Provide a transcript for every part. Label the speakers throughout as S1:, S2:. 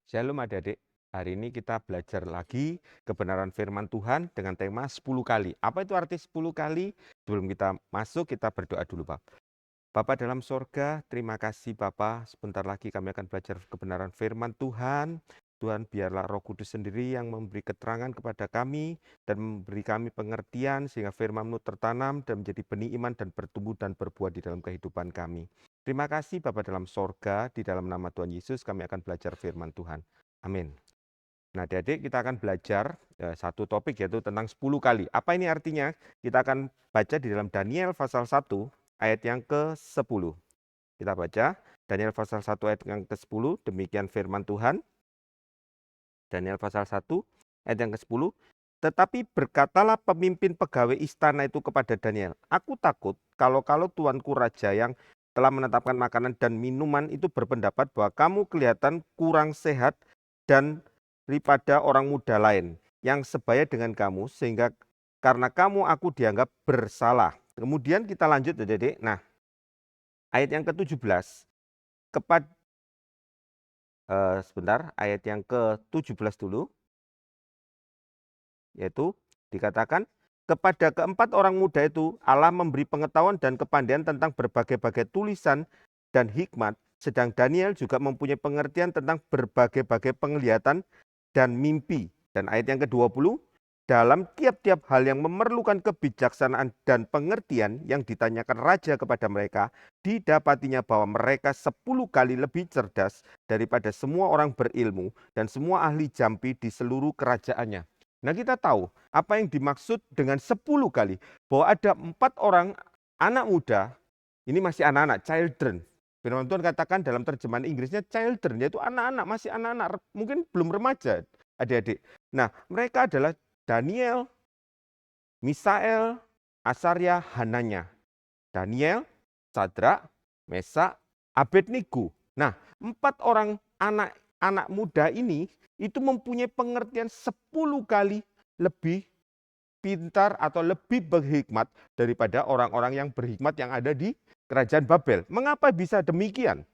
S1: Shalom adik-adik, hari ini kita belajar lagi kebenaran firman Tuhan dengan tema 10 kali. Apa itu arti 10 kali? Sebelum kita masuk, kita berdoa dulu, Pak. Bapa dalam sorga, terima kasih Bapa. Sebentar lagi kami akan belajar kebenaran firman Tuhan. Tuhan, biarlah Roh Kudus sendiri yang memberi keterangan kepada kami dan memberi kami pengertian sehingga firman-Mu tertanam dan menjadi benih iman dan bertumbuh dan berbuah di dalam kehidupan kami. Terima kasih Bapa dalam sorga, di dalam nama Tuhan Yesus kami akan belajar firman Tuhan. Amin. Nah, adik-adik, kita akan belajar satu topik yaitu tentang 10 kali. Apa ini artinya? Kita akan baca di dalam Daniel pasal 1 ayat yang ke-10. Kita baca Daniel pasal 1 ayat yang ke-10, demikian firman Tuhan. Daniel pasal 1 ayat yang ke-10. Tetapi berkatalah pemimpin pegawai istana itu kepada Daniel, "Aku takut kalau tuanku raja yang telah menetapkan makanan dan minuman itu berpendapat bahwa kamu kelihatan kurang sehat dan daripada orang muda lain yang sebaya dengan kamu, sehingga karena kamu aku dianggap bersalah." Kemudian kita lanjut adik-adik. Nah, ayat yang ke-17 sebentar, ayat yang ke-17 dulu, yaitu dikatakan, kepada keempat orang muda itu Allah memberi pengetahuan dan kepandaian tentang berbagai-bagai tulisan dan hikmat, sedang Daniel juga mempunyai pengertian tentang berbagai-bagai penglihatan dan mimpi. Dan ayat yang ke-20, dalam tiap-tiap hal yang memerlukan kebijaksanaan dan pengertian yang ditanyakan raja kepada mereka, didapatinya bahwa mereka 10 kali lebih cerdas daripada semua orang berilmu dan semua ahli jampi di seluruh kerajaannya. Nah, kita tahu apa yang dimaksud dengan 10 kali. Bahwa ada 4 orang anak muda, ini masih anak-anak, children. Firman Tuhan katakan dalam terjemahan Inggrisnya children, yaitu anak-anak, masih anak-anak, mungkin belum remaja, adik-adik. Nah, mereka adalah Daniel, Misael, Asaria, Hananya. Daniel, Sadrak, Mesak, Abednego. Nah, 4 orang anak muda ini itu mempunyai pengertian 10 kali lebih pintar atau lebih berhikmat daripada orang-orang yang berhikmat yang ada di kerajaan Babel. Mengapa bisa demikian?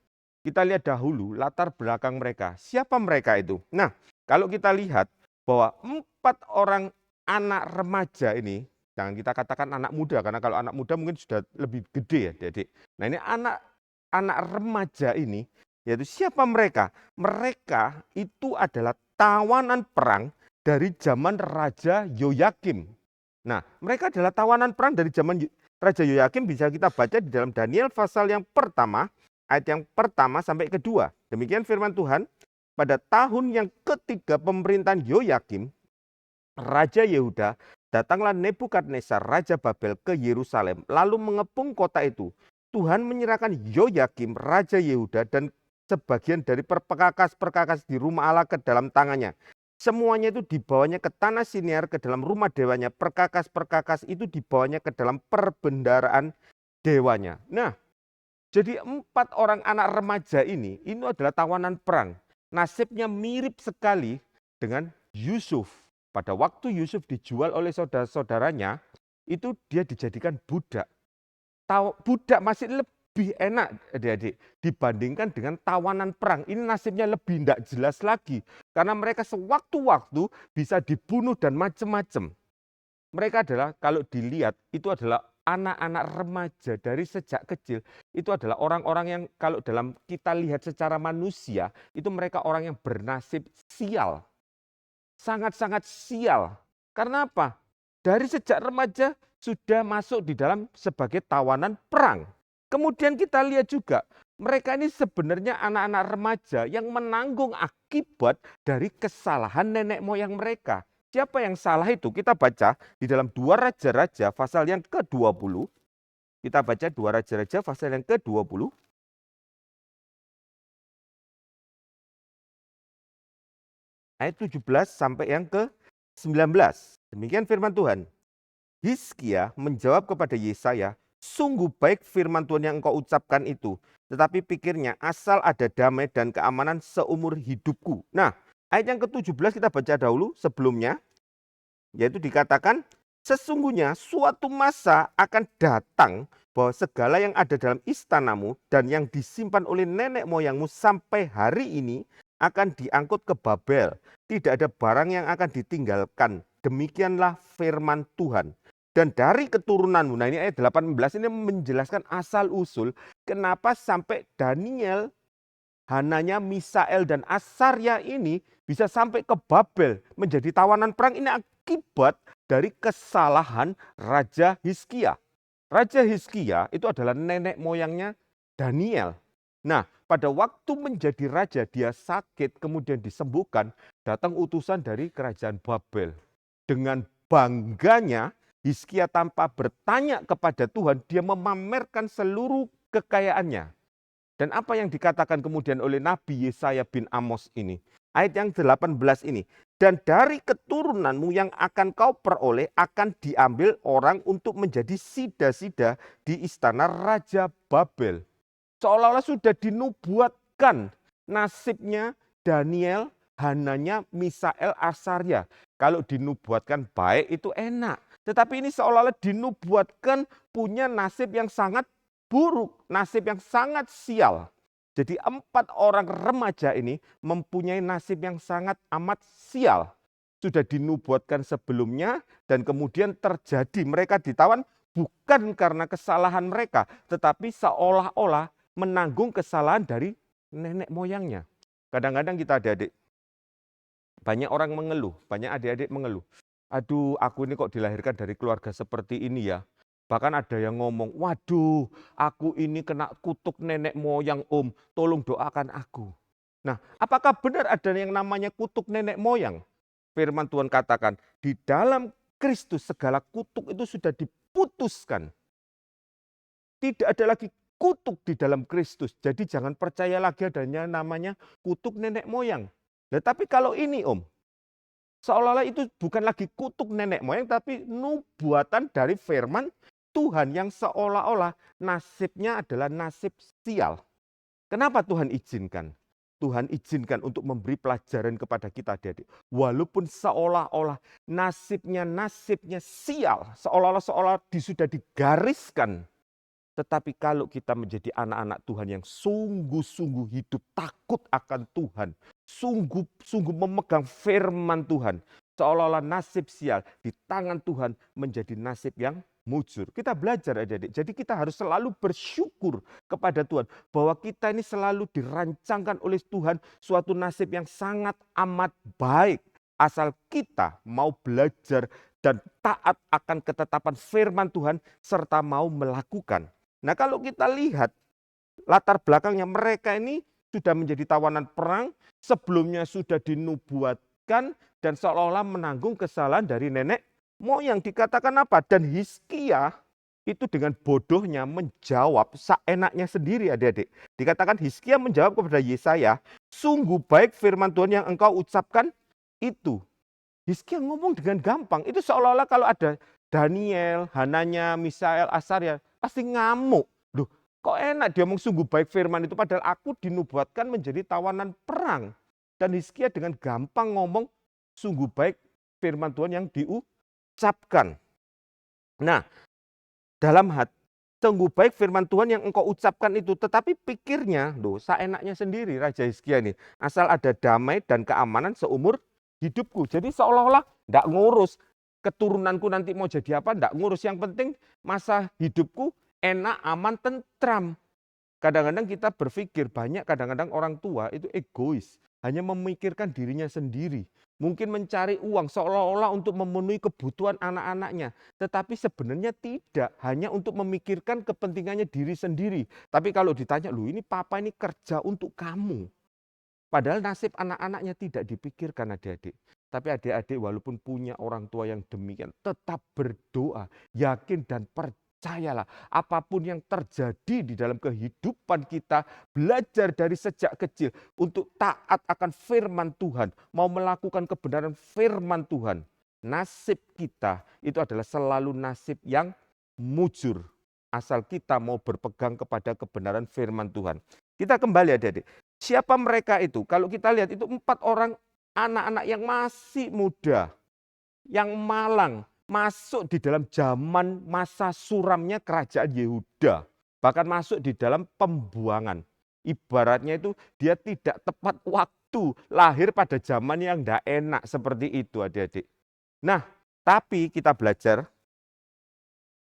S1: Kita lihat dahulu latar belakang mereka. Siapa mereka itu? Nah, kalau kita lihat bahwa 4 orang anak remaja ini, jangan kita katakan anak muda, karena kalau anak muda mungkin sudah lebih gede ya, adik. Nah, ini anak remaja ini, yaitu siapa mereka? Mereka itu adalah tawanan perang dari zaman Raja Yoyakim. Nah, mereka adalah tawanan perang dari zaman Raja Yoyakim, bisa kita baca di dalam Daniel pasal yang pertama, ayat yang pertama sampai kedua. Demikian firman Tuhan, pada tahun yang ketiga pemerintahan Yoyakim, Raja Yehuda, datanglah Nebukadnezar, Raja Babel ke Yerusalem, lalu mengepung kota itu. Tuhan menyerahkan Yoyakim, Raja Yehuda, dan sebagian dari perkakas-perkakas di rumah Allah ke dalam tangannya. Semuanya itu dibawanya ke tanah Siniar, ke dalam rumah dewanya. Perkakas-perkakas itu dibawanya ke dalam perbendaraan dewanya. Nah, jadi 4 orang anak remaja ini adalah tawanan perang. Nasibnya mirip sekali dengan Yusuf. Pada waktu Yusuf dijual oleh saudara-saudaranya, itu dia dijadikan budak. Budak masih lebih enak, adik-adik, dibandingkan dengan tawanan perang. Ini nasibnya lebih tidak jelas lagi. Karena mereka sewaktu-waktu bisa dibunuh dan macam-macam. Mereka adalah, kalau dilihat, itu adalah anak-anak remaja dari sejak kecil. Itu adalah orang-orang yang kalau dalam kita lihat secara manusia, itu mereka orang yang bernasib sial. Sangat-sangat sial. Karena apa? Dari sejak remaja sudah masuk di dalam sebagai tawanan perang. Kemudian kita lihat juga, mereka ini sebenarnya anak-anak remaja yang menanggung akibat dari kesalahan nenek moyang mereka. Siapa yang salah itu? Kita baca di dalam 2 Raja-Raja pasal yang ke-20. Kita baca 2 Raja-Raja pasal yang ke-20. Ayat 17 sampai yang ke-19. Demikian firman Tuhan. Hizkia menjawab kepada Yesaya, "Sungguh baik firman Tuhan yang engkau ucapkan itu, tetapi pikirnya asal ada damai dan keamanan seumur hidupku." Nah, ayat yang ke-17 kita baca dahulu sebelumnya, yaitu dikatakan, sesungguhnya suatu masa akan datang bahwa segala yang ada dalam istanamu dan yang disimpan oleh nenek moyangmu sampai hari ini akan diangkut ke Babel. Tidak ada barang yang akan ditinggalkan. Demikianlah firman Tuhan. Dan dari keturunanmu, nah ini ayat 18 ini menjelaskan asal-usul kenapa sampai Daniel, Hananya, Misael, dan Asaria ini bisa sampai ke Babel menjadi tawanan perang. Ini akibat dari kesalahan Raja Hizkia. Raja Hizkia itu adalah nenek moyangnya Daniel. Nah, pada waktu menjadi raja dia sakit kemudian disembuhkan, datang utusan dari kerajaan Babel. Dengan bangganya Hizkia tanpa bertanya kepada Tuhan, dia memamerkan seluruh kekayaannya. Dan apa yang dikatakan kemudian oleh Nabi Yesaya bin Amos ini? Ayat yang 18 ini. Dan dari keturunanmu yang akan kau peroleh akan diambil orang untuk menjadi sida-sida di istana Raja Babel. Seolah-olah sudah dinubuatkan nasibnya Daniel, Hananya, Misael, Asaria. Kalau dinubuatkan baik itu enak. Tetapi ini seolah-olah dinubuatkan punya nasib yang sangat buruk, nasib yang sangat sial. Jadi 4 orang remaja ini mempunyai nasib yang sangat amat sial. Sudah dinubuatkan sebelumnya dan kemudian terjadi. Mereka ditawan bukan karena kesalahan mereka, tetapi seolah-olah menanggung kesalahan dari nenek moyangnya. Kadang-kadang kita adik-adik, banyak orang mengeluh, banyak adik-adik mengeluh. Aduh, aku ini kok dilahirkan dari keluarga seperti ini ya. Bahkan ada yang ngomong, waduh, aku ini kena kutuk nenek moyang om, tolong doakan aku. Nah, apakah benar ada yang namanya kutuk nenek moyang? Firman Tuhan katakan, di dalam Kristus segala kutuk itu sudah diputuskan. Tidak ada lagi kutuk di dalam Kristus. Jadi jangan percaya lagi adanya namanya kutuk nenek moyang. Nah, tapi kalau ini om, seolah-olah itu bukan lagi kutuk nenek moyang, tapi nubuatan dari firman Tuhan yang seolah-olah nasibnya adalah nasib sial. Kenapa Tuhan izinkan? Tuhan izinkan untuk memberi pelajaran kepada kita adik-adik. Walaupun seolah-olah nasibnya sial, seolah-olah sudah digariskan. Tetapi kalau kita menjadi anak-anak Tuhan yang sungguh-sungguh hidup takut akan Tuhan, sungguh-sungguh memegang firman Tuhan, seolah-olah nasib sial di tangan Tuhan menjadi nasib yang mujur. Kita belajar adik-adik. Jadi kita harus selalu bersyukur kepada Tuhan bahwa kita ini selalu dirancangkan oleh Tuhan suatu nasib yang sangat amat baik. Asal kita mau belajar dan taat akan ketetapan firman Tuhan serta mau melakukan. Nah, kalau kita lihat latar belakangnya, mereka ini sudah menjadi tawanan perang, sebelumnya sudah dinubuatkan dan seolah-olah menanggung kesalahan dari nenek moyang. Dikatakan apa? Dan Hizkia itu dengan bodohnya menjawab seenaknya sendiri adik-adik. Dikatakan Hizkia menjawab kepada Yesaya, sungguh baik firman Tuhan yang engkau ucapkan itu. Hizkia ngomong dengan gampang. Itu seolah-olah kalau ada Daniel, Hananya, Misael, Asaria, pasti ngamuk. Loh, kok enak dia ngomong sungguh baik firman itu, padahal aku dinubuatkan menjadi tawanan perang. Dan Hizkia dengan gampang ngomong sungguh baik firman Tuhan yang diucapkan. Nah, dalam hati, sungguh baik firman Tuhan yang engkau ucapkan itu, tetapi pikirnya, loh, seenaknya sendiri Raja Hizkia ini, asal ada damai dan keamanan seumur hidupku. Jadi seolah-olah enggak ngurus keturunanku nanti mau jadi apa, enggak ngurus. Yang penting masa hidupku enak, aman, tentram. Kadang-kadang kita berpikir, banyak kadang-kadang orang tua itu egois. Hanya memikirkan dirinya sendiri. Mungkin mencari uang seolah-olah untuk memenuhi kebutuhan anak-anaknya. Tetapi sebenarnya tidak. Hanya untuk memikirkan kepentingannya diri sendiri. Tapi kalau ditanya, loh ini papa ini kerja untuk kamu. Padahal nasib anak-anaknya tidak dipikirkan adik-adik. Tapi adik-adik walaupun punya orang tua yang demikian, tetap berdoa, yakin dan percayalah. Apapun yang terjadi di dalam kehidupan kita, belajar dari sejak kecil untuk taat akan firman Tuhan. Mau melakukan kebenaran firman Tuhan. Nasib kita itu adalah selalu nasib yang mujur. Asal kita mau berpegang kepada kebenaran firman Tuhan. Kita kembali adik-adik. Siapa mereka itu? Kalau kita lihat itu 4 orang anak-anak yang masih muda, yang malang, masuk di dalam zaman masa suramnya kerajaan Yehuda. Bahkan masuk di dalam pembuangan. Ibaratnya itu dia tidak tepat waktu, lahir pada zaman yang tidak enak seperti itu adik-adik. Nah, tapi kita belajar,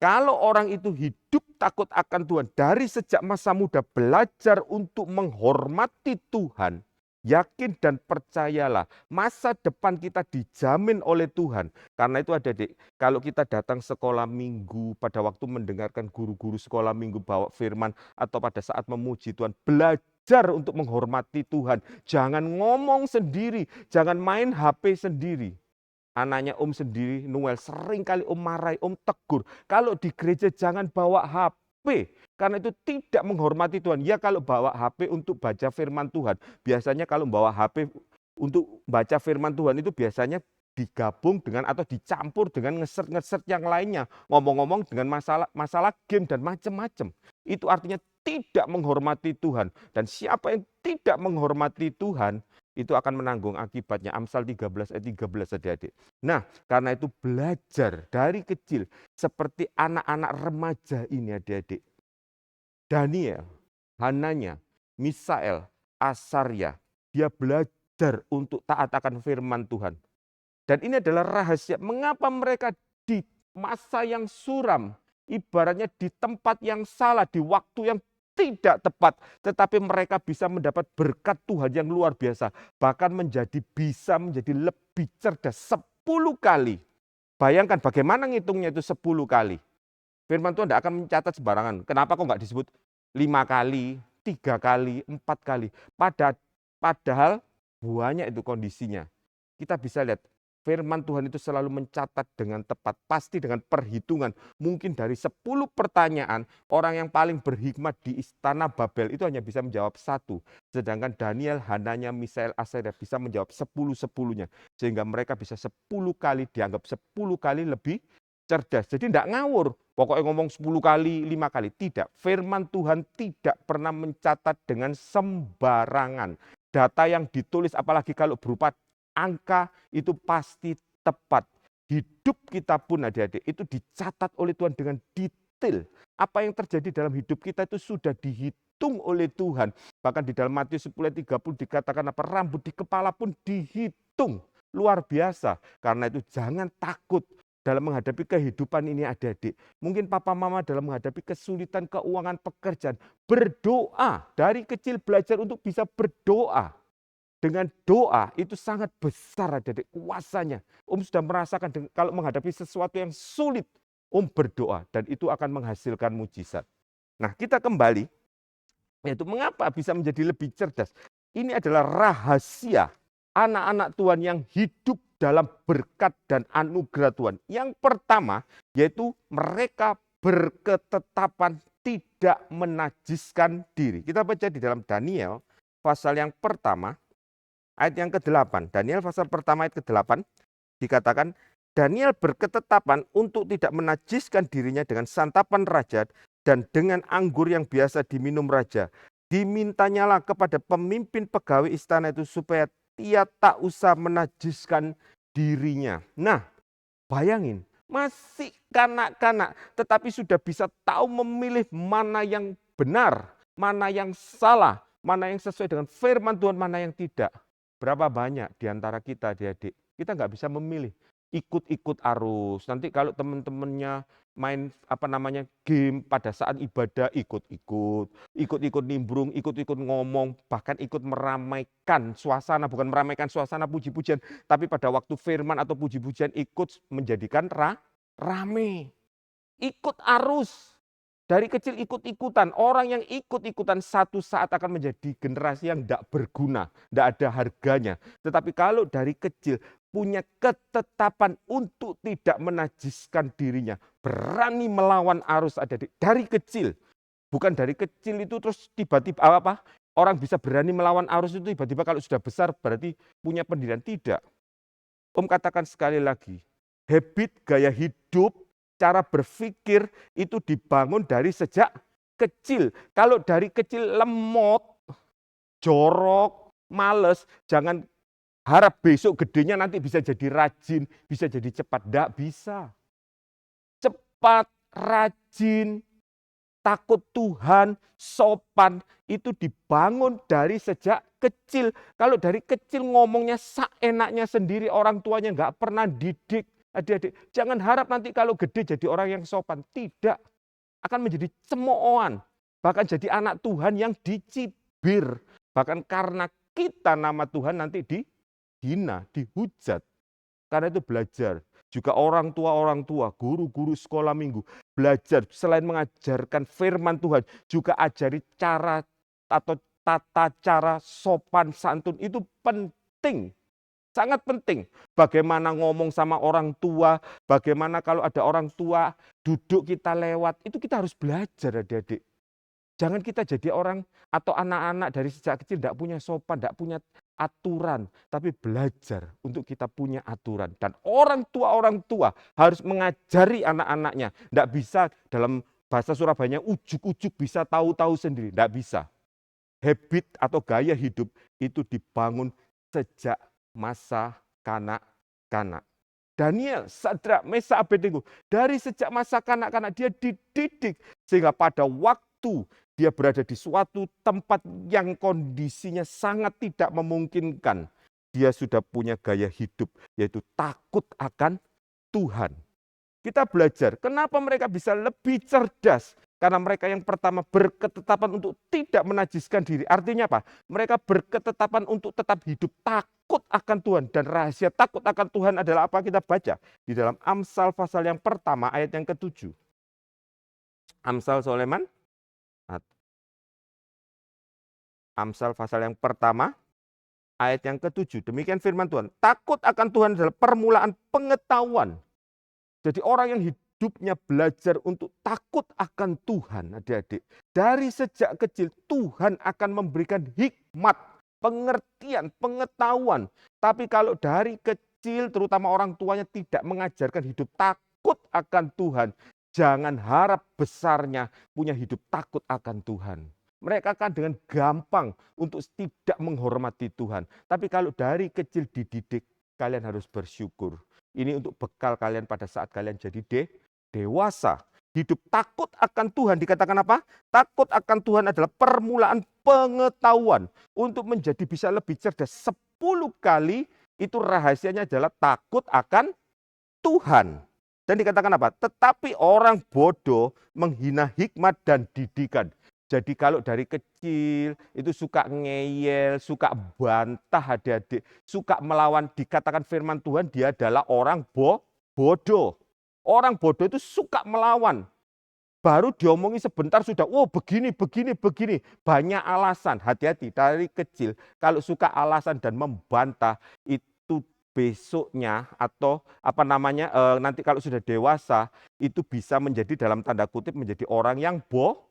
S1: kalau orang itu hidup takut akan Tuhan dari sejak masa muda, belajar untuk menghormati Tuhan, yakin dan percayalah masa depan kita dijamin oleh Tuhan. Karena itu adik-adik, kalau kita datang sekolah minggu, pada waktu mendengarkan guru-guru sekolah minggu bawa firman, atau pada saat memuji Tuhan, belajar untuk menghormati Tuhan. Jangan ngomong sendiri, jangan main HP sendiri. Anaknya Om sendiri, Noel, sering kali Om marahi, Om tegur. Kalau di gereja jangan bawa HP. Karena itu tidak menghormati Tuhan. Ya kalau bawa HP untuk baca firman Tuhan. Biasanya kalau bawa HP untuk baca firman Tuhan itu biasanya digabung dengan atau dicampur dengan ngeset-ngeset yang lainnya. Ngomong-ngomong dengan masalah game dan macam-macam. Itu artinya tidak menghormati Tuhan. Dan siapa yang tidak menghormati Tuhan, itu akan menanggung akibatnya. Amsal 13 ayat 13 adik-adik. Nah, karena itu belajar dari kecil seperti anak-anak remaja ini adik-adik. Daniel, Hananya, Misael, Asarya, dia belajar untuk taat akan firman Tuhan. Dan ini adalah rahasia mengapa mereka di masa yang suram, ibaratnya di tempat yang salah, di waktu yang tidak tepat, tetapi mereka bisa mendapat berkat Tuhan yang luar biasa, bahkan bisa menjadi lebih cerdas 10 kali. Bayangkan bagaimana ngitungnya itu 10 kali. Firman Tuhan tidak akan mencatat sembarangan. Kenapa kok nggak disebut 5 kali, 3 kali, 4 kali. Padahal banyak itu kondisinya. Kita bisa lihat firman Tuhan itu selalu mencatat dengan tepat, pasti dengan perhitungan. Mungkin dari 10 pertanyaan, orang yang paling berhikmat di istana Babel itu hanya bisa menjawab 1. Sedangkan Daniel, Hananya, Misael, Asarya bisa menjawab 10-10-nya. Sehingga mereka bisa 10 kali, dianggap 10 kali lebih cerdas. Jadi tidak ngawur, pokoknya ngomong 10 kali, 5 kali. Tidak, firman Tuhan tidak pernah mencatat dengan sembarangan. Data yang ditulis apalagi kalau berupa angka itu pasti tepat. Hidup kita pun adik-adik itu dicatat oleh Tuhan dengan detail. Apa yang terjadi dalam hidup kita itu sudah dihitung oleh Tuhan. Bahkan di dalam Matius 10 ayat 30 dikatakan apa? Rambut di kepala pun dihitung. Luar biasa. Karena itu jangan takut dalam menghadapi kehidupan ini adik-adik. Mungkin papa mama dalam menghadapi kesulitan keuangan pekerjaan. Berdoa. Dari kecil belajar untuk bisa berdoa. Dengan doa itu sangat besar adik-adik kuasanya. Om sudah merasakan kalau menghadapi sesuatu yang sulit, Om berdoa dan itu akan menghasilkan mujizat. Nah, kita kembali, yaitu mengapa bisa menjadi lebih cerdas. Ini adalah rahasia anak-anak Tuhan yang hidup dalam berkat dan anugerah Tuhan. Yang pertama, yaitu mereka berketetapan tidak menajiskan diri. Kita baca di dalam Daniel pasal yang pertama, ayat yang ke-8, Daniel pasal pertama ayat ke-8, dikatakan, Daniel berketetapan untuk tidak menajiskan dirinya dengan santapan raja dan dengan anggur yang biasa diminum raja. Dimintanyalah kepada pemimpin pegawai istana itu supaya ia tak usah menajiskan dirinya. Nah, bayangin, masih kanak-kanak tetapi sudah bisa tahu memilih mana yang benar, mana yang salah, mana yang sesuai dengan firman Tuhan, mana yang tidak. Berapa banyak di antara kita adik-adik, kita nggak bisa memilih, ikut-ikut arus. Nanti kalau teman-temannya main game pada saat ibadah ikut-ikut nimbrung, ikut-ikut ngomong, bahkan ikut meramaikan suasana, bukan meramaikan suasana puji-pujian, tapi pada waktu firman atau puji-pujian ikut menjadikan rame. Ikut arus. Dari kecil ikut-ikutan, orang yang ikut-ikutan satu saat akan menjadi generasi yang tidak berguna, tidak ada harganya. Tetapi kalau dari kecil punya ketetapan untuk tidak menajiskan dirinya, berani melawan arus adik-adik dari kecil. Bukan dari kecil itu terus tiba-tiba orang bisa berani melawan arus itu tiba-tiba kalau sudah besar berarti punya pendirian. Tidak. Om katakan sekali lagi, habit gaya hidup, cara berpikir itu dibangun dari sejak kecil. Kalau dari kecil lemot, jorok, males, jangan harap besok gedenya nanti bisa jadi rajin, bisa jadi cepat. Tidak bisa. tepat, rajin, takut Tuhan, sopan, itu dibangun dari sejak kecil. Kalau dari kecil ngomongnya seenaknya sendiri, orang tuanya nggak pernah didik adik-adik. Jangan harap nanti kalau gede jadi orang yang sopan. Tidak. Akan menjadi cemoohan. Bahkan jadi anak Tuhan yang dicibir. Bahkan karena kita nama Tuhan nanti dihina, dihujat. Karena itu belajar. Juga orang tua, guru-guru sekolah minggu. Belajar selain mengajarkan firman Tuhan. Juga ajari cara atau tata cara sopan santun itu penting. Sangat penting. Bagaimana ngomong sama orang tua. Bagaimana kalau ada orang tua duduk kita lewat. Itu kita harus belajar adik-adik. Jangan kita jadi orang atau anak-anak dari sejak kecil tidak punya sopan, tidak punya aturan. Tapi belajar untuk kita punya aturan. Dan orang tua harus mengajari anak-anaknya. Tidak bisa dalam bahasa Surabayanya ujuk-ujuk bisa tahu-tahu sendiri. Tidak bisa. Habit atau gaya hidup itu dibangun sejak masa kanak-kanak. Daniel, Sadrak, Mesak, Abednego, dari sejak masa kanak-kanak dia dididik. Sehingga pada waktu dia berada di suatu tempat yang kondisinya sangat tidak memungkinkan. Dia sudah punya gaya hidup, yaitu takut akan Tuhan. Kita belajar, kenapa mereka bisa lebih cerdas? Karena mereka yang pertama berketetapan untuk tidak menajiskan diri. Artinya apa? Mereka berketetapan untuk tetap hidup takut akan Tuhan. Dan rahasia takut akan Tuhan adalah apa kita baca? Di dalam Amsal pasal yang pertama ayat yang ke-7. Amsal Soleman. Amsal pasal yang pertama, ayat yang ke-7. Demikian firman Tuhan. Takut akan Tuhan adalah permulaan pengetahuan. Jadi orang yang hidupnya belajar untuk takut akan Tuhan, adik-adik. Dari sejak kecil Tuhan akan memberikan hikmat, pengertian, pengetahuan. Tapi kalau dari kecil terutama orang tuanya tidak mengajarkan hidup takut akan Tuhan, jangan harap besarnya punya hidup takut akan Tuhan. Mereka akan dengan gampang untuk tidak menghormati Tuhan. Tapi kalau dari kecil dididik, kalian harus bersyukur. Ini untuk bekal kalian pada saat kalian jadi dewasa. Hidup takut akan Tuhan dikatakan apa? Takut akan Tuhan adalah permulaan pengetahuan. Untuk menjadi bisa lebih cerdas 10 kali, itu rahasianya adalah takut akan Tuhan. Dan dikatakan apa? Tetapi orang bodoh menghina hikmat dan didikan. Jadi kalau dari kecil itu suka ngeyel, suka bantah adik-adik, suka melawan, dikatakan firman Tuhan dia adalah orang bodoh. Orang bodoh itu suka melawan. Baru diomongi sebentar sudah, begini. Banyak alasan, hati-hati dari kecil. Kalau suka alasan dan membantah itu besoknya atau nanti kalau sudah dewasa itu bisa menjadi dalam tanda kutip menjadi orang yang bodoh.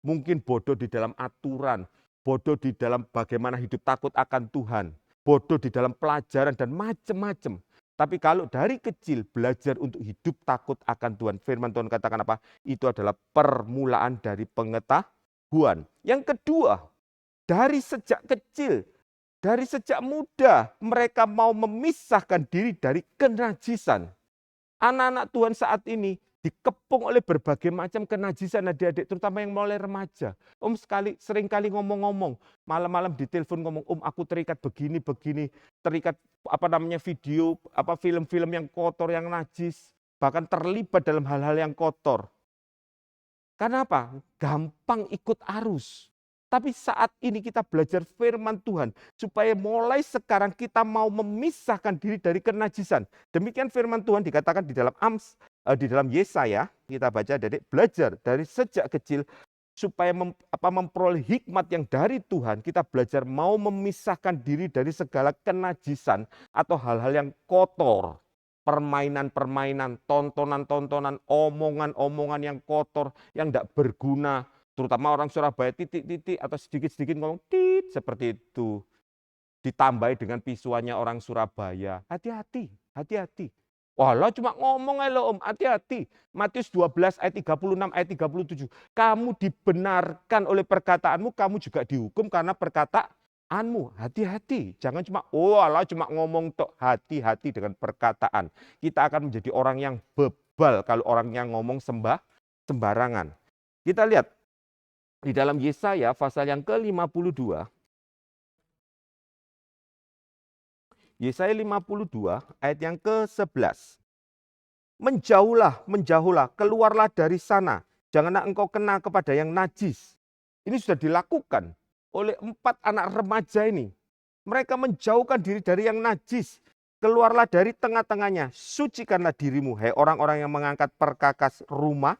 S1: Mungkin bodoh di dalam aturan, bodoh di dalam bagaimana hidup takut akan Tuhan, bodoh di dalam pelajaran dan macam-macam. Tapi kalau dari kecil belajar untuk hidup takut akan Tuhan, firman Tuhan katakan apa? Itu adalah permulaan dari pengetahuan. Yang kedua, dari sejak kecil, dari sejak muda mereka mau memisahkan diri dari kenajisan. Anak-anak Tuhan saat ini dikepung oleh berbagai macam kenajisan adik-adik, terutama yang mulai remaja. Sering kali ngomong-ngomong, malam-malam di telepon ngomong, aku terikat begini, terikat video, film-film yang kotor, yang najis, bahkan terlibat dalam hal-hal yang kotor. Karena apa? Gampang ikut arus. Tapi saat ini kita belajar firman Tuhan supaya mulai sekarang kita mau memisahkan diri dari kenajisan. Demikian firman Tuhan dikatakan di dalam Yesaya, kita baca dari belajar dari sejak kecil supaya memperoleh hikmat yang dari Tuhan, kita belajar mau memisahkan diri dari segala kenajisan atau hal-hal yang kotor. Permainan-permainan, tontonan-tontonan, omongan-omongan yang kotor, yang tidak berguna. Terutama orang Surabaya titik-titik atau sedikit-sedikit ngomong tit seperti itu. Ditambahi dengan pisuannya orang Surabaya. Hati-hati. Walah cuma ngomong aja loh om, hati-hati. Matius 12 ayat 36 ayat 37. Kamu dibenarkan oleh perkataanmu, kamu juga dihukum karena perkataanmu. Hati-hati. Jangan cuma cuma ngomong tok, hati-hati dengan perkataan. Kita akan menjadi orang yang bebal kalau orangnya ngomong sembarangan. Kita lihat di dalam Yesaya pasal yang ke-52. Yesaya 52 ayat yang ke-11. Menjauhlah, keluarlah dari sana. Janganlah engkau kena kepada yang najis. Ini sudah dilakukan oleh 4 anak remaja ini. Mereka menjauhkan diri dari yang najis. Keluarlah dari tengah-tengahnya. Sucikanlah dirimu, hai orang-orang yang mengangkat perkakas rumah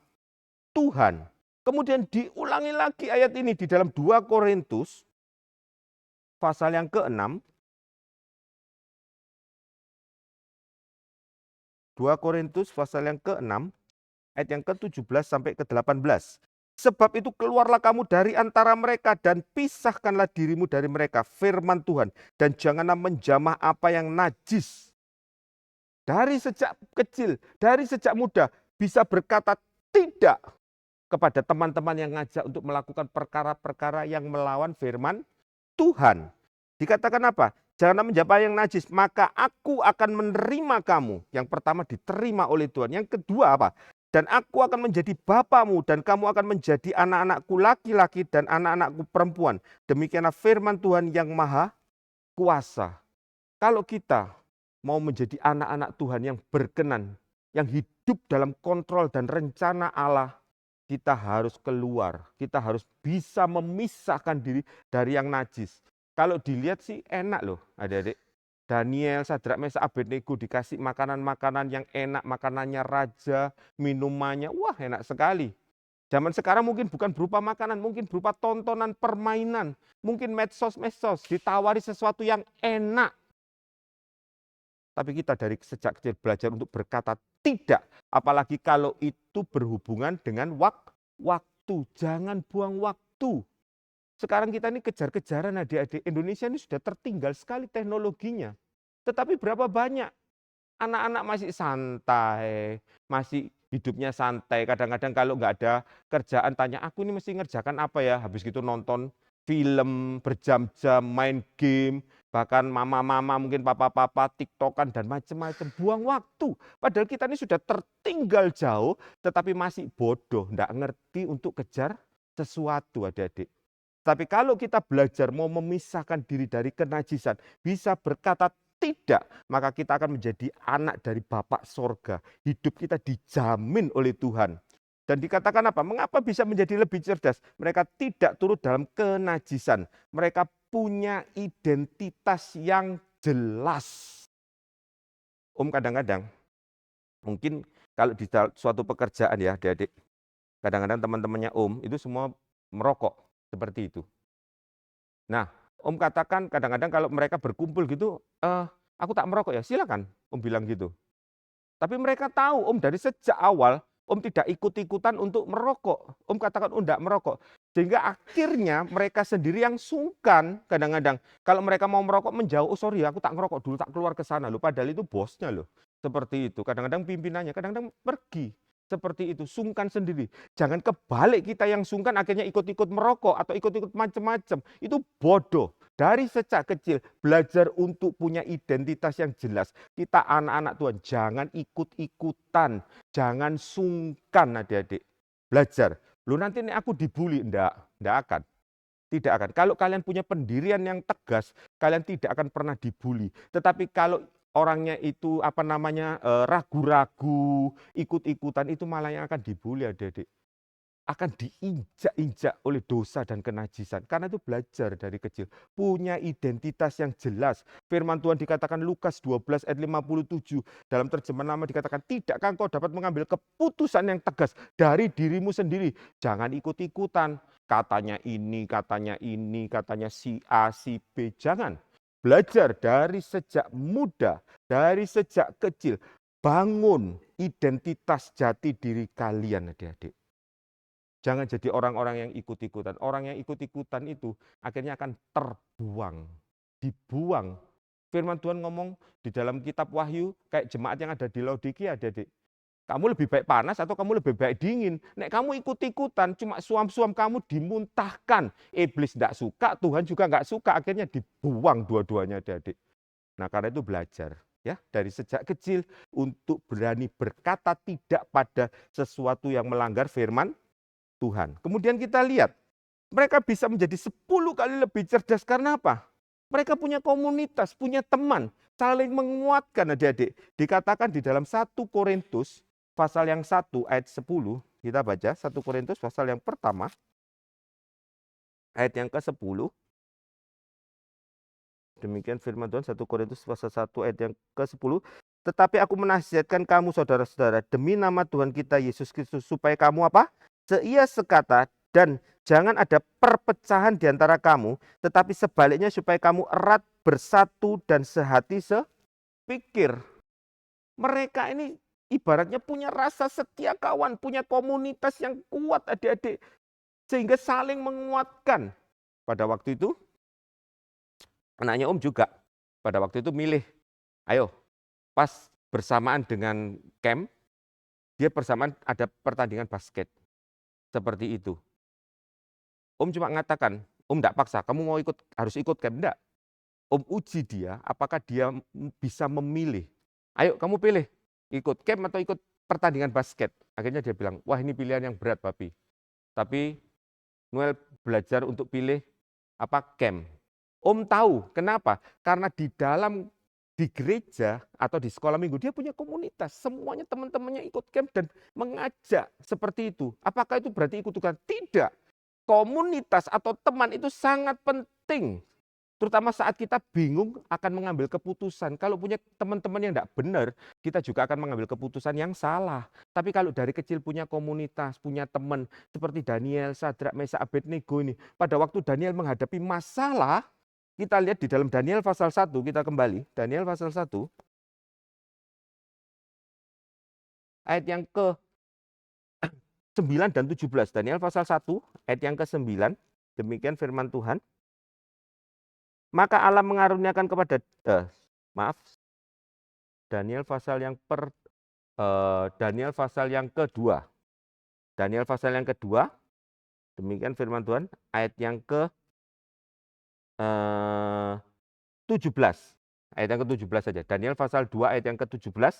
S1: Tuhan. Kemudian diulangi lagi ayat ini di dalam 2 Korintus pasal yang ke-6. 2 Korintus pasal yang ke-6 ayat yang ke-17 sampai ke-18. Sebab itu keluarlah kamu dari antara mereka dan pisahkanlah dirimu dari mereka, firman Tuhan. Dan janganlah menjamah apa yang najis. Dari sejak kecil, dari sejak muda bisa berkata tidak kepada teman-teman yang ngajak untuk melakukan perkara-perkara yang melawan firman Tuhan. Dikatakan apa? Janganlah menjamah yang najis, maka aku akan menerima kamu. Yang pertama diterima oleh Tuhan. Yang kedua apa? Dan aku akan menjadi bapamu dan kamu akan menjadi anak-anakku laki-laki dan anak-anakku perempuan. Demikianlah firman Tuhan yang maha kuasa. Kalau kita mau menjadi anak-anak Tuhan yang berkenan, yang hidup dalam kontrol dan rencana Allah, kita harus keluar. Kita harus bisa memisahkan diri dari yang najis. Kalau dilihat sih enak loh adik-adik. Daniel, Sadrak, Mesak, Abednego dikasih makanan-makanan yang enak, makanannya raja, minumannya, wah enak sekali. Zaman sekarang mungkin bukan berupa makanan, mungkin berupa tontonan, permainan, mungkin medsos, ditawari sesuatu yang enak. Tapi kita dari sejak kecil belajar untuk berkata tidak, apalagi kalau itu berhubungan dengan waktu. Jangan buang waktu. Sekarang kita ini kejar-kejaran adik-adik. Indonesia ini sudah tertinggal sekali teknologinya. Tetapi berapa banyak anak-anak masih santai, masih hidupnya santai. Kadang-kadang kalau nggak ada kerjaan tanya, aku ini mesti ngerjakan apa ya? Habis gitu nonton film berjam-jam, main game, bahkan mama-mama mungkin papa-papa tiktokan dan macam-macam. Buang waktu. Padahal kita ini sudah tertinggal jauh, tetapi masih bodoh, nggak ngerti untuk kejar sesuatu adik-adik. Tapi kalau kita belajar mau memisahkan diri dari kenajisan, bisa berkata tidak, maka kita akan menjadi anak dari Bapa sorga. Hidup kita dijamin oleh Tuhan. Dan dikatakan apa? Mengapa bisa menjadi lebih cerdas? Mereka tidak turut dalam kenajisan. Mereka punya identitas yang jelas. Kadang-kadang, mungkin kalau di suatu pekerjaan ya adik-adik, kadang-kadang teman-temannya itu semua merokok. Seperti itu. Nah, katakan kadang-kadang kalau mereka berkumpul gitu, aku tak merokok ya, silakan bilang gitu. Tapi mereka tahu dari sejak awal tidak ikut-ikutan untuk merokok. Katakan enggak merokok. Sehingga akhirnya mereka sendiri yang sungkan kadang-kadang. Kalau mereka mau merokok menjauh, sorry aku tak ngerokok dulu, tak keluar ke sana loh. Padahal itu bosnya loh. Seperti itu. Kadang-kadang pimpinannya, kadang-kadang pergi. Seperti itu, sungkan sendiri. Jangan kebalik kita yang sungkan akhirnya ikut-ikut merokok atau ikut-ikut macam-macam. Itu bodoh. Dari sejak kecil belajar untuk punya identitas yang jelas. Kita anak-anak Tuhan, jangan ikut-ikutan. Jangan sungkan adik-adik. Belajar. Lu nanti ini aku dibully. Enggak akan. Tidak akan. Kalau kalian punya pendirian yang tegas, kalian tidak akan pernah dibully. Tetapi kalau orangnya itu ragu-ragu, ikut-ikutan, itu malah yang akan dibully adik-adik. Akan diinjak-injak oleh dosa dan kenajisan. Karena itu belajar dari kecil. Punya identitas yang jelas. Firman Tuhan dikatakan Lukas 12 ayat 57. Dalam terjemahan lama dikatakan, tidakkah engkau dapat mengambil keputusan yang tegas dari dirimu sendiri? Jangan ikut-ikutan. Katanya ini, katanya si A, si B. Jangan. Belajar dari sejak muda, dari sejak kecil. Bangun identitas jati diri kalian adik-adik. Jangan jadi orang-orang yang ikut-ikutan. Orang yang ikut-ikutan itu akhirnya akan terbuang. Dibuang. Firman Tuhan ngomong di dalam kitab Wahyu, kayak jemaat yang ada di Laodikia adik-adik. Kamu lebih baik panas atau kamu lebih baik dingin? Nek kamu ikut-ikutan, cuma suam-suam kamu dimuntahkan. Iblis tidak suka, Tuhan juga nggak suka. Akhirnya dibuang dua-duanya adik-adik. Nah karena itu belajar. ya, dari sejak kecil untuk berani berkata tidak pada sesuatu yang melanggar firman Tuhan. Kemudian kita lihat, mereka bisa menjadi 10 kali lebih cerdas karena apa? Mereka punya komunitas, punya teman, saling menguatkan adik-adik. Dikatakan di dalam 1 Korintus pasal yang 1 ayat 10, kita baca 1 Korintus pasal yang pertama, ayat yang ke-10. Demikian firman Tuhan 1 Korintus pasal 1 ayat yang ke-10. Tetapi aku menasihatkan kamu saudara-saudara demi nama Tuhan kita Yesus Kristus supaya kamu apa? Seia sekata dan jangan ada perpecahan di antara kamu, tetapi sebaliknya supaya kamu erat bersatu dan sehati sepikir. Mereka ini ibaratnya punya rasa setia kawan, punya komunitas yang kuat adik-adik sehingga saling menguatkan. Pada waktu itu anaknya Om juga pada waktu itu milih, ayo pas bersamaan dengan camp, dia bersamaan ada pertandingan basket, seperti itu. Om cuma mengatakan, Om enggak paksa, kamu mau ikut, harus ikut camp, enggak. Om uji dia, apakah dia bisa memilih. Ayo kamu pilih, ikut camp atau ikut pertandingan basket. Akhirnya dia bilang, wah ini pilihan yang berat papi. Tapi Noel belajar untuk pilih camp. Om tahu kenapa? Karena di gereja atau di sekolah minggu dia punya komunitas. Semuanya teman-temannya ikut camp dan mengajak seperti itu. Apakah itu berarti ikut Tuhan? Tidak. Komunitas atau teman itu sangat penting. Terutama saat kita bingung akan mengambil keputusan. Kalau punya teman-teman yang tidak benar, kita juga akan mengambil keputusan yang salah. Tapi kalau dari kecil punya komunitas, punya teman, seperti Daniel, Sadrak, Mesak, Abednego ini. Pada waktu Daniel menghadapi masalah, kita lihat di dalam Daniel pasal 1, kita kembali. Daniel pasal 1, ayat yang ke-9 dan 17. Daniel pasal 1, ayat yang ke-9. Demikian firman Tuhan. Maka Allah mengaruniakan kepada Daniel pasal yang kedua. Daniel pasal yang kedua. Demikian firman Tuhan, ayat yang ke-17. Ayat yang ke-17 saja. Daniel pasal 2 ayat yang ke-17.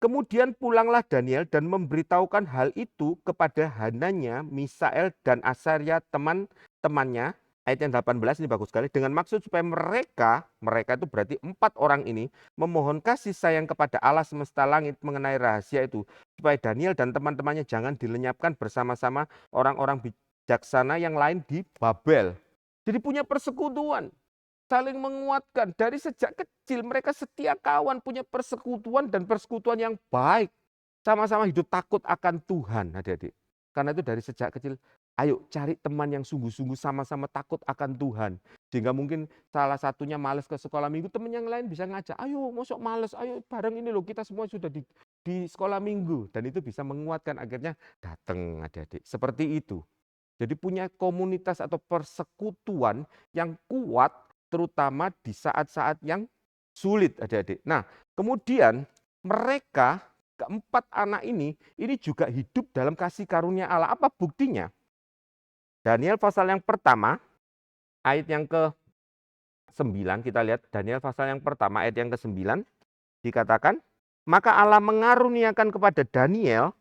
S1: Kemudian pulanglah Daniel dan memberitahukan hal itu kepada Hananya, Misael dan Asaria teman-temannya. Ayat yang 18 ini bagus sekali. Dengan maksud supaya mereka itu berarti 4 orang ini memohon kasih sayang kepada Allah semesta langit mengenai rahasia itu. Supaya Daniel dan teman-temannya jangan dilenyapkan bersama-sama orang-orang bijaksana yang lain di Babel. Jadi punya persekutuan, saling menguatkan. Dari sejak kecil mereka setia kawan, punya persekutuan dan persekutuan yang baik. Sama-sama hidup takut akan Tuhan adik-adik. Karena itu dari sejak kecil, ayo cari teman yang sungguh-sungguh sama-sama takut akan Tuhan. Sehingga mungkin salah satunya males ke sekolah minggu, teman yang lain bisa ngajak, ayo masuk males, ayo bareng ini loh kita semua sudah di sekolah minggu. Dan itu bisa menguatkan, akhirnya datang adik-adik. Seperti itu. Jadi punya komunitas atau persekutuan yang kuat terutama di saat-saat yang sulit adik-adik. Nah kemudian mereka keempat anak ini juga hidup dalam kasih karunia Allah. Apa buktinya? Daniel pasal yang pertama, ayat yang ke-9, kita lihat Daniel pasal yang pertama, ayat yang ke-9, dikatakan, maka Allah mengaruniakan kepada Daniel,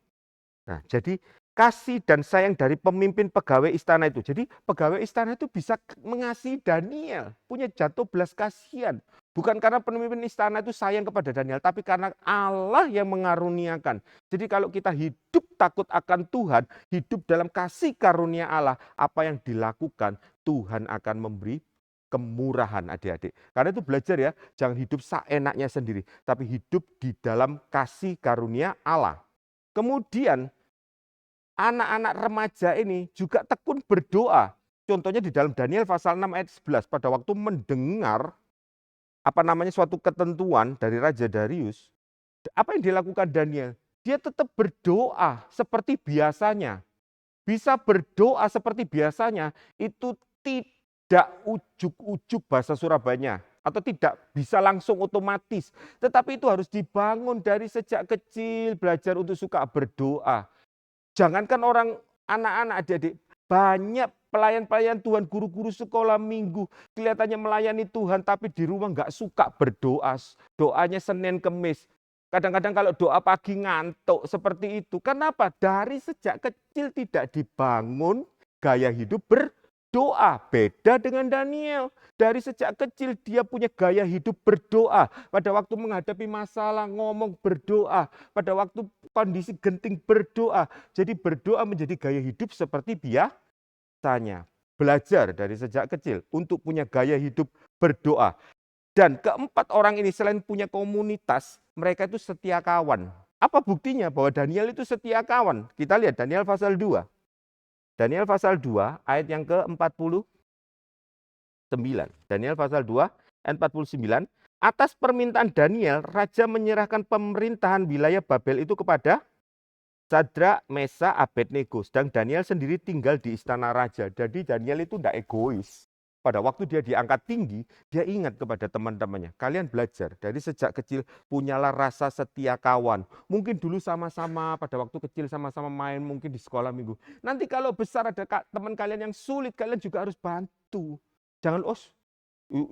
S1: nah jadi kasih dan sayang dari pemimpin pegawai istana itu. Jadi pegawai istana itu bisa mengasihi Daniel, punya jatuh belas kasihan. Bukan karena pemimpin istana itu sayang kepada Daniel, tapi karena Allah yang mengaruniakan. Jadi kalau kita hidup takut akan Tuhan, hidup dalam kasih karunia Allah, apa yang dilakukan, Tuhan akan memberi kemurahan adik-adik. Karena itu belajar ya, jangan hidup seenaknya sendiri, tapi hidup di dalam kasih karunia Allah. Kemudian anak-anak remaja ini juga tekun berdoa. Contohnya di dalam Daniel pasal 6 ayat 11, pada waktu mendengar suatu ketentuan dari Raja Darius, apa yang dilakukan Daniel? Dia tetap berdoa seperti biasanya. Bisa berdoa seperti biasanya, itu tidak ujuk-ujuk bahasa Surabayanya, atau tidak bisa langsung otomatis. Tetapi itu harus dibangun dari sejak kecil, belajar untuk suka berdoa. Jangankan orang anak-anak adik-adik, banyak pelayan-pelayan Tuhan, guru-guru sekolah minggu, kelihatannya melayani Tuhan, tapi di rumah nggak suka berdoa. Doanya Senin Kemis. Kadang-kadang kalau doa pagi ngantuk seperti itu. Kenapa? Dari sejak kecil tidak dibangun gaya hidup berdoa. Beda dengan Daniel. Dari sejak kecil dia punya gaya hidup berdoa. Pada waktu menghadapi masalah ngomong berdoa. Pada waktu kondisi genting berdoa. Jadi berdoa menjadi gaya hidup seperti biasanya. Belajar dari sejak kecil untuk punya gaya hidup berdoa. Dan keempat orang ini selain punya komunitas, mereka itu setia kawan. Apa buktinya bahwa Daniel itu setia kawan? Kita lihat Daniel pasal 2. Daniel pasal 2 ayat yang ke-49. Daniel pasal 2 ayat 49. Atas permintaan Daniel, raja menyerahkan pemerintahan wilayah Babel itu kepada Sadrak, Mesak, Abednego. Sedang Daniel sendiri tinggal di istana raja. Jadi Daniel itu tidak egois. Pada waktu dia diangkat tinggi, dia ingat kepada teman-temannya. Kalian belajar dari sejak kecil punyalah rasa setia kawan. Mungkin dulu sama-sama pada waktu kecil sama-sama main mungkin di sekolah minggu. Nanti kalau besar ada teman kalian yang sulit, kalian juga harus bantu. Jangan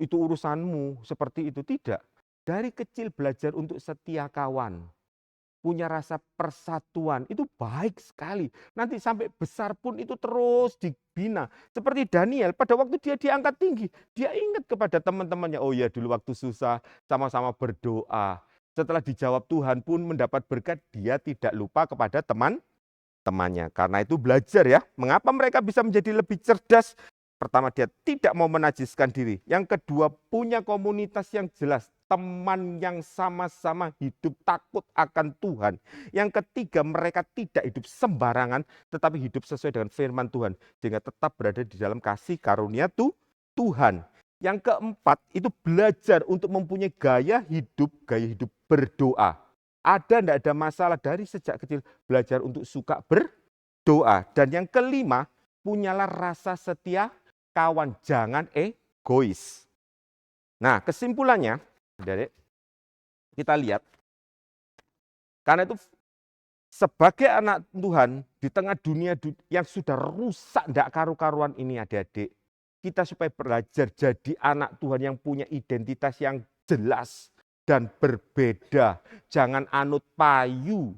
S1: itu urusanmu seperti itu. Tidak. Dari kecil belajar untuk setia kawan. Punya rasa persatuan, itu baik sekali. Nanti sampai besar pun itu terus dibina. Seperti Daniel, pada waktu dia diangkat tinggi, dia ingat kepada teman-temannya, oh ya dulu waktu susah, sama-sama berdoa. Setelah dijawab Tuhan pun mendapat berkat, dia tidak lupa kepada teman-temannya. Karena itu belajar ya, mengapa mereka bisa menjadi lebih cerdas. Pertama, dia tidak mau menajiskan diri. Yang kedua, punya komunitas yang jelas. Teman yang sama-sama hidup takut akan Tuhan. Yang ketiga, mereka tidak hidup sembarangan, tetapi hidup sesuai dengan firman Tuhan. Sehingga tetap berada di dalam kasih karunia Tuhan. Yang keempat, itu belajar untuk mempunyai gaya hidup berdoa. Tidak ada masalah dari sejak kecil belajar untuk suka berdoa. Dan yang kelima, punyalah rasa setia kawan, jangan egois. Nah, kesimpulannya, Adik, kita lihat, karena itu sebagai anak Tuhan di tengah dunia yang sudah rusak tidak karu-karuan ini adik-adik, kita supaya belajar jadi anak Tuhan yang punya identitas yang jelas dan berbeda. Jangan anut payu.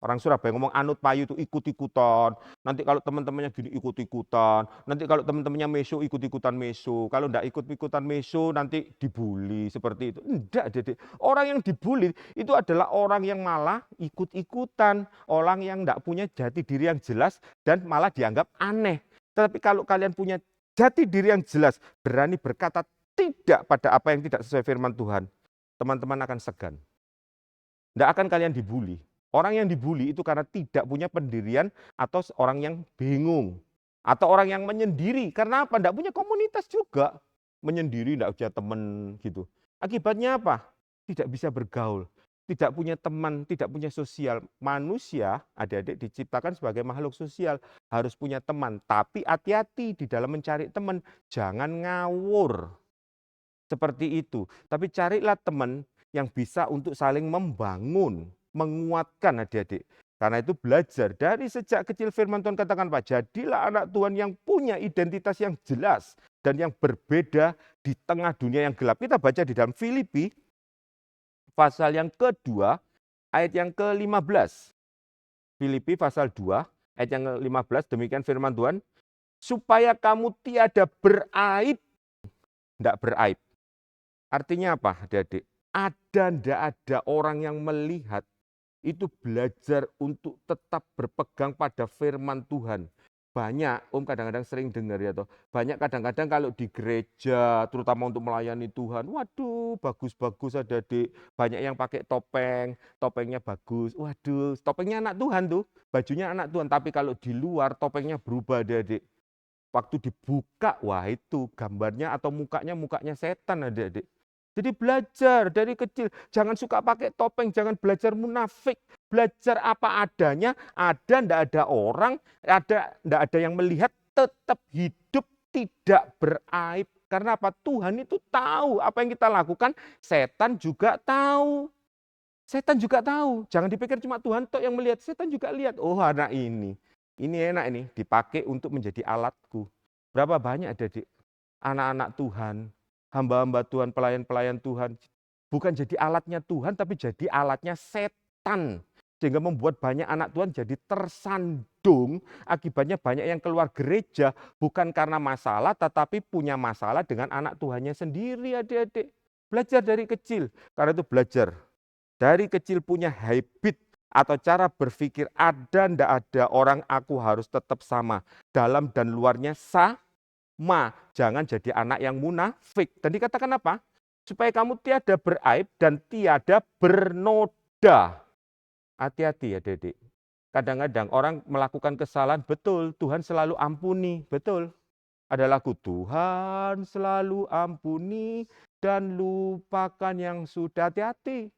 S1: Orang Surabaya ngomong anut payu itu ikut-ikutan. Nanti kalau teman-temannya gini ikut-ikutan. Nanti kalau teman-temannya meso ikut-ikutan meso. Kalau enggak ikut-ikutan meso nanti dibully seperti itu. Enggak, Dedek. Orang yang dibully itu adalah orang yang malah ikut-ikutan. Orang yang enggak punya jati diri yang jelas dan malah dianggap aneh. Tetapi kalau kalian punya jati diri yang jelas, berani berkata tidak pada apa yang tidak sesuai firman Tuhan, teman-teman akan segan. Enggak akan kalian dibully. Orang yang dibully itu karena tidak punya pendirian atau orang yang bingung. Atau orang yang menyendiri. Karena apa? Tidak punya komunitas juga. Menyendiri, tidak punya teman gitu. Akibatnya apa? Tidak bisa bergaul. Tidak punya teman, tidak punya sosial. Manusia, adik-adik diciptakan sebagai makhluk sosial. Harus punya teman. Tapi hati-hati di dalam mencari teman. Jangan ngawur. Seperti itu. Tapi carilah teman yang bisa untuk saling membangun. Menguatkan adik-adik. Karena itu belajar dari sejak kecil firman Tuhan katakan Pak, jadilah anak Tuhan yang punya identitas yang jelas dan yang berbeda di tengah dunia yang gelap. Kita baca di dalam Filipi pasal yang kedua ayat yang ke-15. Filipi pasal 2 ayat yang ke-15, demikian firman Tuhan, supaya kamu tiada beraib. Tidak beraib. Artinya apa adik-adik? Tidak ada orang yang melihat itu belajar untuk tetap berpegang pada firman Tuhan. Banyak, kadang-kadang sering dengar ya toh. Banyak kadang-kadang kalau di gereja, terutama untuk melayani Tuhan, waduh bagus-bagus adik-adik. Banyak yang pakai topeng, topengnya bagus. Waduh, topengnya anak Tuhan tuh, bajunya anak Tuhan. Tapi kalau di luar topengnya berubah adik-adik. Waktu dibuka, wah itu gambarnya atau mukanya setan adik-adik. Jadi belajar dari kecil, jangan suka pakai topeng, jangan belajar munafik, belajar apa adanya, ndak ada orang, ndak ada yang melihat, tetap hidup tidak beraib. Karena apa? Tuhan itu tahu apa yang kita lakukan, setan juga tahu. Setan juga tahu, jangan dipikir cuma Tuhan tok yang melihat, setan juga lihat, oh anak ini enak ini, dipakai untuk menjadi alatku. Berapa banyak adik-adik, anak-anak Tuhan, hamba-hamba Tuhan, pelayan-pelayan Tuhan, bukan jadi alatnya Tuhan, tapi jadi alatnya setan. Sehingga membuat banyak anak Tuhan jadi tersandung, akibatnya banyak yang keluar gereja, bukan karena masalah, tetapi punya masalah dengan anak Tuhannya sendiri adik-adik. Belajar dari kecil, karena itu belajar. Dari kecil punya habit atau cara berpikir ada ndak ada orang aku harus tetap sama. Dalam dan luarnya sama. Jangan jadi anak yang munafik. Dan dikatakan apa? Supaya kamu tiada beraib dan tiada bernoda. Hati-hati ya Dedek. Kadang-kadang orang melakukan kesalahan, betul Tuhan selalu ampuni, betul. Ada lagu Tuhan selalu ampuni dan lupakan yang sudah, hati-hati.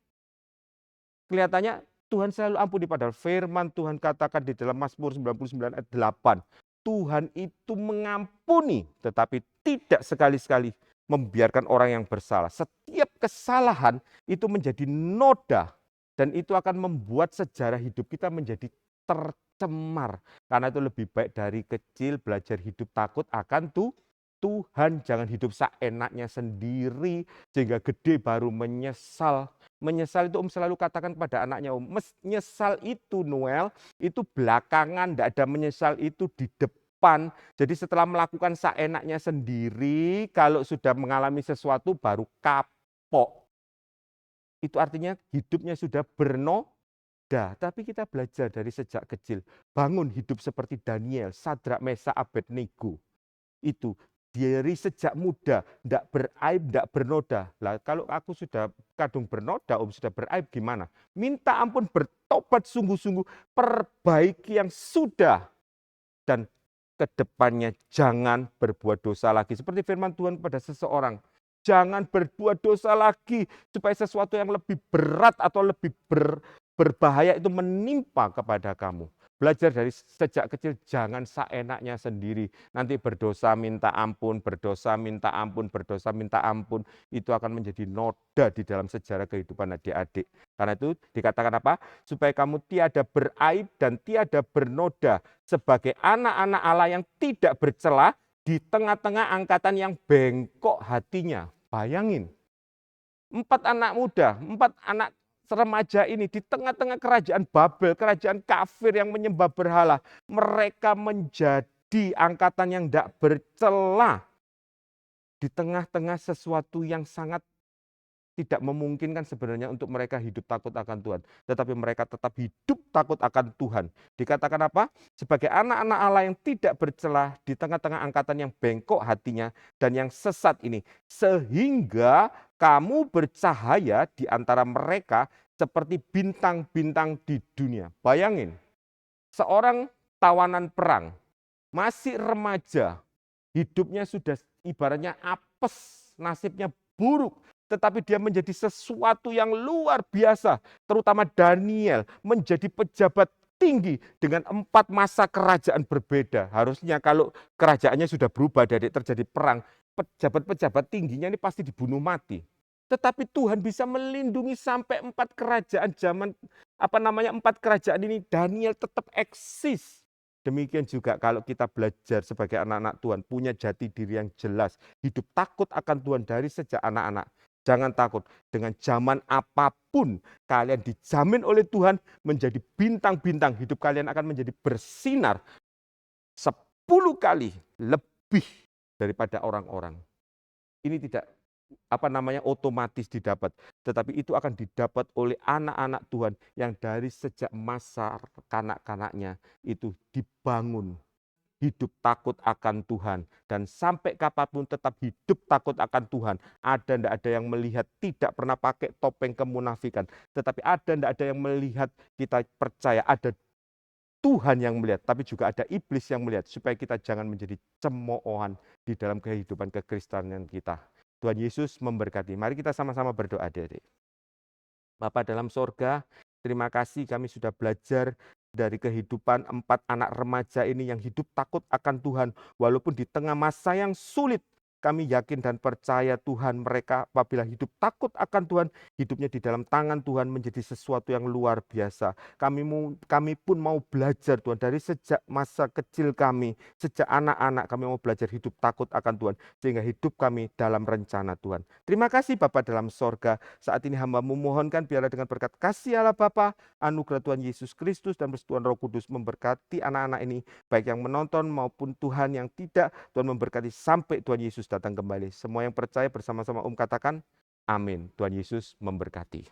S1: Kelihatannya Tuhan selalu ampuni, padahal firman Tuhan katakan di dalam Mazmur 99 ayat 8. Tuhan itu mengampuni, tetapi tidak sekali-sekali membiarkan orang yang bersalah. Setiap kesalahan itu menjadi noda, dan itu akan membuat sejarah hidup kita menjadi tercemar. Karena itu lebih baik dari kecil belajar hidup takut akan Tuhan. Jangan hidup seenaknya sendiri, sehingga gede baru menyesal. Menyesal itu selalu katakan kepada anaknya, menyesal itu Noel, itu belakangan, tidak ada menyesal itu di depan. Jadi setelah melakukan seenaknya sendiri, kalau sudah mengalami sesuatu baru kapok. Itu artinya hidupnya sudah bernoda. Tapi kita belajar dari sejak kecil, bangun hidup seperti Daniel, Sadrak, Mesak, Abednego. Itu dari sejak muda, tidak beraib, tidak bernoda. Lah kalau aku sudah kadung bernoda, sudah beraib gimana? Minta ampun, bertobat sungguh-sungguh, perbaiki yang sudah. Dan kedepannya jangan berbuat dosa lagi. Seperti firman Tuhan kepada seseorang, jangan berbuat dosa lagi, supaya sesuatu yang lebih berat atau lebih berbahaya itu menimpa kepada kamu. Belajar dari sejak kecil, jangan seenaknya sendiri. Nanti berdosa minta ampun, berdosa minta ampun, berdosa minta ampun. Itu akan menjadi noda di dalam sejarah kehidupan adik-adik. Karena itu dikatakan apa? Supaya kamu tiada beraib dan tiada bernoda sebagai anak-anak Allah yang tidak bercela di tengah-tengah angkatan yang bengkok hatinya. Bayangin, 4 anak muda, 4 anak remaja ini di tengah-tengah kerajaan Babel, kerajaan kafir yang menyembah berhala, mereka menjadi angkatan yang tidak bercela di tengah-tengah sesuatu yang sangat tidak memungkinkan sebenarnya untuk mereka hidup takut akan Tuhan. Tetapi mereka tetap hidup takut akan Tuhan. Dikatakan apa? Sebagai anak-anak Allah yang tidak bercela di tengah-tengah angkatan yang bengkok hatinya dan yang sesat ini. Sehingga kamu bercahaya di antara mereka seperti bintang-bintang di dunia. Bayangin, seorang tawanan perang, masih remaja, hidupnya sudah ibaratnya apes, nasibnya buruk. Tetapi dia menjadi sesuatu yang luar biasa. Terutama Daniel menjadi pejabat tinggi dengan 4 masa kerajaan berbeda. Harusnya kalau kerajaannya sudah berubah dari terjadi perang, pejabat-pejabat tingginya ini pasti dibunuh mati. Tetapi Tuhan bisa melindungi sampai 4 kerajaan zaman 4 kerajaan ini, Daniel tetap eksis. Demikian juga kalau kita belajar sebagai anak-anak Tuhan, punya jati diri yang jelas, hidup takut akan Tuhan dari sejak anak-anak. Jangan takut, dengan zaman apapun kalian dijamin oleh Tuhan menjadi bintang-bintang, hidup kalian akan menjadi bersinar 10 kali lebih daripada orang-orang. Ini tidak otomatis didapat, tetapi itu akan didapat oleh anak-anak Tuhan yang dari sejak masa kanak-kanaknya itu dibangun hidup takut akan Tuhan, dan sampai kapanpun tetap hidup takut akan Tuhan. Ada ndak ada yang melihat tidak pernah pakai topeng kemunafikan, tetapi ada ndak ada yang melihat kita percaya ada Tuhan yang melihat, tapi juga ada iblis yang melihat, supaya kita jangan menjadi cemoohan di dalam kehidupan kekristenan kita. Tuhan Yesus memberkati. Mari kita sama-sama berdoa, adik-adik. Bapa dalam sorga, terima kasih kami sudah belajar dari kehidupan 4 anak remaja ini yang hidup takut akan Tuhan. Walaupun di tengah masa yang sulit, Kami yakin dan percaya Tuhan, mereka apabila hidup takut akan Tuhan, hidupnya di dalam tangan Tuhan menjadi sesuatu yang luar biasa. Kami pun mau belajar Tuhan, dari sejak masa kecil kami, sejak anak-anak kami mau belajar hidup takut akan Tuhan, sehingga hidup kami dalam rencana Tuhan. Terima kasih Bapa dalam sorga, saat ini hamba memohonkan biarlah dengan berkat kasih Allah Bapa, anugerah Tuhan Yesus Kristus dan persekutuan Roh Kudus memberkati anak-anak ini, baik yang menonton maupun Tuhan yang tidak. Tuhan memberkati sampai Tuhan Yesus datang kembali. Semua yang percaya bersama-sama katakan amin. Tuhan Yesus memberkati.